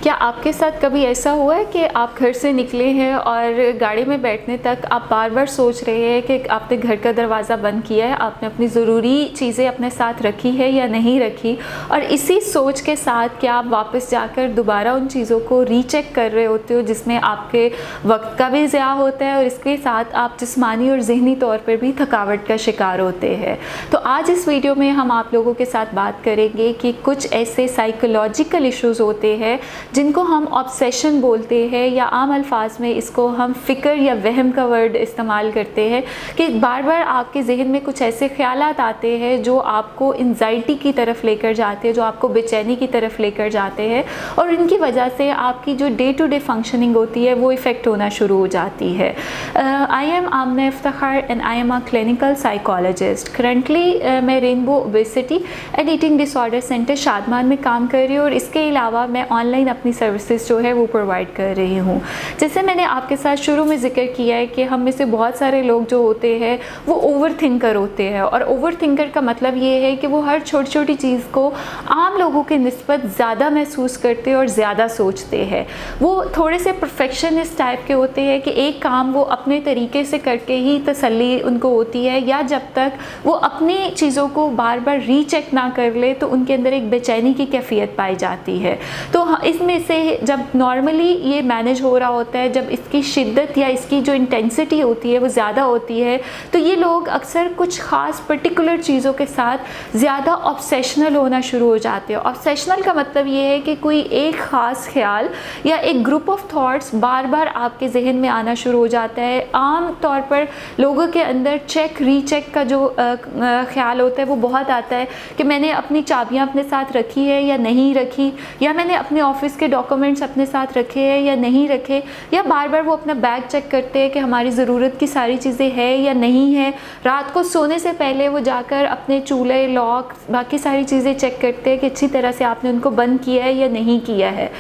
क्या आपके साथ कभी ऐसा हुआ है कि आप घर से निकले हैं और गाड़ी में बैठने तक आप बार बार सोच रहे हैं कि आपने घर का दरवाज़ा बंद किया है, आपने अपनी ज़रूरी चीज़ें अपने साथ रखी है या नहीं रखी, और इसी सोच के साथ क्या आप वापस जाकर दोबारा उन चीज़ों को रीचेक कर रहे होते हो, जिसमें आपके वक्त का भी ज़्यादा होता है और इसके साथ आप जिस्मानी और ज़हनी तौर पर भी थकावट का शिकार होते हैं। तो आज इस वीडियो में हम आप लोगों के साथ बात करेंगे कि कुछ ऐसे साइकोलॉजिकल इश्यूज़ होते हैं जिनको हम ऑब्सेशन बोलते हैं, या आम अल्फाज में इसको हम फ़िक्र या वहम का वर्ड इस्तेमाल करते हैं कि बार बार आपके जहन में कुछ ऐसे ख्यालात आते हैं जो आपको एंजाइटी की तरफ लेकर जाते हैं, जो आपको बेचैनी की तरफ लेकर जाते हैं, और इनकी वजह से आपकी जो डे टू डे फंक्शनिंग होती है वो इफ़ेक्ट होना शुरू हो जाती है। I am Aamna Iftikhar and I am a clinical psychologist. Currently मैं rainbow obesity and eating disorder centre Shadman में काम कर रही हूँ, और इसके अलावा मैं ऑनलाइन अपनी सर्विसेज जो है वो प्रोवाइड कर रही हूँ। जैसे मैंने आपके साथ शुरू में जिक्र किया है कि हम में से बहुत सारे लोग जो होते हैं वो ओवर थिंकर होते हैं, और ओवर थिंकर का मतलब ये है कि वो हर छोटी छोटी चीज़ को आम लोगों के निस्बत ज़्यादा महसूस करते हैं और ज़्यादा सोचते हैं। वो थोड़े से परफेक्शनिस्ट टाइप के होते हैं कि एक काम वो अपने तरीके से करके ही तसल्ली उनको होती है, या जब तक वो अपनी चीज़ों को बार बार रीचेक ना कर ले तो उनके अंदर एक बेचैनी की कैफियत पाई जाती है। तो इसमें से जब नॉर्मली ये मैनेज हो रहा होता है, जब इसकी शिद्दत या इसकी जो इंटेंसिटी होती है वो ज़्यादा होती है, तो ये लोग अक्सर कुछ ख़ास पर्टिकुलर चीज़ों के साथ ज़्यादा ऑब्सेशनल होना शुरू हो जाते हैं। ऑब्सेशनल का मतलब ये है कि कोई एक ख़ास ख्याल या एक ग्रुप ऑफ थॉट्स बार बार आपके जहन में आना शुरू हो जाता है। आम तौर पर लोगों के अंदर चेक रीचेक का जो ख्याल होता है वो बहुत आता है कि मैंने अपनी चाबियाँ अपने साथ रखी है या नहीं रखी, या मैंने अपने ऑफिस के डॉक्यूमेंट्स अपने साथ रखे हैं या नहीं रखे, या बार बार वो अपना बैग चेक करते हैं कि हमारी ज़रूरत की सारी चीज़ें हैं या नहीं है। रात को सोने से पहले वो जाकर अपने चूल्हे, लॉक, बाकी सारी चीज़ें चेक करते हैं कि अच्छी तरह से आपने उनको बंद किया है या नहीं किया है।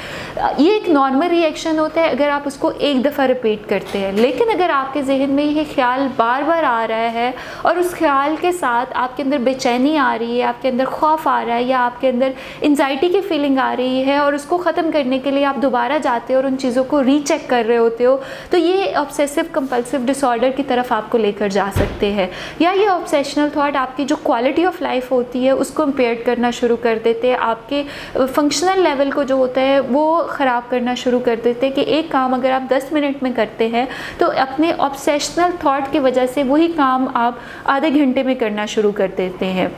ये एक नॉर्मल रिएक्शन होता है अगर आप उसको एक दफ़ा रिपीट करते हैं। लेकिन अगर आपके जहन में ये ख्याल बार बार आ रहा है और उस ख्याल के साथ आपके अंदर बेचैनी आ रही है, आपके अंदर खौफ आ रहा है, या आपके अंदर एंजाइटी की फीलिंग आ रही है, और उसको ख़त्म करने के लिए आप दोबारा जाते हो और उन चीज़ों को रीचेक कर रहे होते हो, तो ये ऑब्सेसिव कंपल्सिव डिसऑर्डर की तरफ आपको लेकर जा सकते हैं। या ये ऑब्सेशनल थॉट आपकी जो क्वालिटी ऑफ लाइफ होती है उसको इम्पेयर करना शुरू कर देते हैं, आपके फंक्शनल लेवल को जो होता है वो ख़राब करना शुरू कर देते हैं कि एक काम अगर आप 10 मिनट में करते हैं तो अपने ऑब्सेशनल थॉट की वजह से वही काम आप आधे घंटे में करना शुरू कर देते हैं।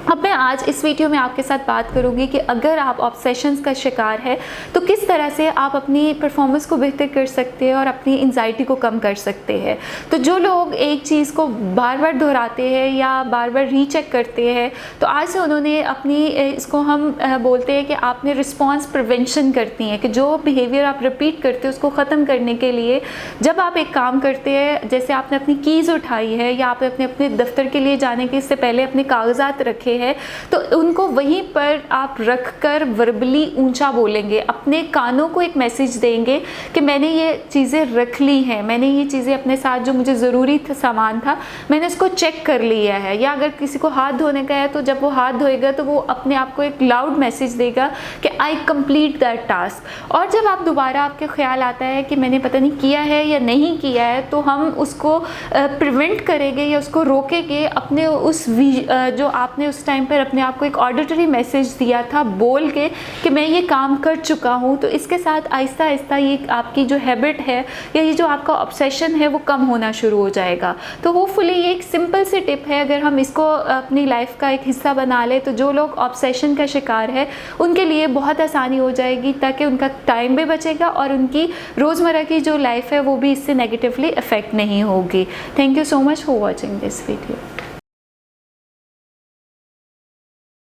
अब मैं आज इस वीडियो में आपके साथ बात करूंगी कि अगर आप ऑब्सेशंस का शिकार है तो किस तरह से आप अपनी परफॉर्मेंस को बेहतर कर सकते हैं और अपनी एंजाइटी को कम कर सकते हैं। तो जो लोग एक चीज़ को बार बार दोहराते हैं या बार बार रीचेक करते हैं, तो आज से उन्होंने अपनी इसको हम बोलते हैं कि आपने रिस्पॉन्स प्रिवेंशन करती हैं, कि जो बिहेवियर आप रिपीट करते हैं उसको ख़त्म करने के लिए जब आप एक काम करते हैं, जैसे आपने अपनी कीज़ उठाई है या आपने अपने दफ्तर के लिए जाने के इससे पहले अपने कागजात रखे है, तो उनको वहीं पर आप रख कर वर्बली ऊंचा बोलेंगे, अपने कानों को एक मैसेज देंगे कि मैंने ये चीज़ें रख ली हैं, मैंने ये चीज़ें अपने साथ जो मुझे ज़रूरी सामान था मैंने इसको चेक कर लिया है। या अगर किसी को हाथ धोने का है तो जब वो हाथ धोएगा तो वो अपने आप को एक लाउड मैसेज देगा कि आई कंप्लीट दैट टास्क। और जब आप दोबारा आपके ख्याल आता है कि मैंने पता नहीं किया है या नहीं किया है, तो हम उसको प्रिवेंट करेंगे या उसको रोकेंगे अपने उस जो आपने उस टाइम पर अपने आप को एक ऑडिटरी मैसेज दिया था बोल के कि मैं ये काम कर चुका हूँ। तो इसके साथ आहिस्ता आहिस्ता ये आपकी जो हैबिट है या ये जो आपका ऑब्सेशन है वो कम होना शुरू हो जाएगा। तो होपफुली ये एक सिंपल सी टिप है, अगर हम इसको अपनी लाइफ का एक हिस्सा बना ले तो जो लोग ऑब्सेशन का शिकार है उनके लिए बहुत आसानी हो जाएगी, ताकि उनका टाइम भी बचेगा और उनकी रोज़मर्रा की जो लाइफ है वो भी इससे नेगेटिवली अफेक्ट नहीं होगी। Thank you so much for watching this video.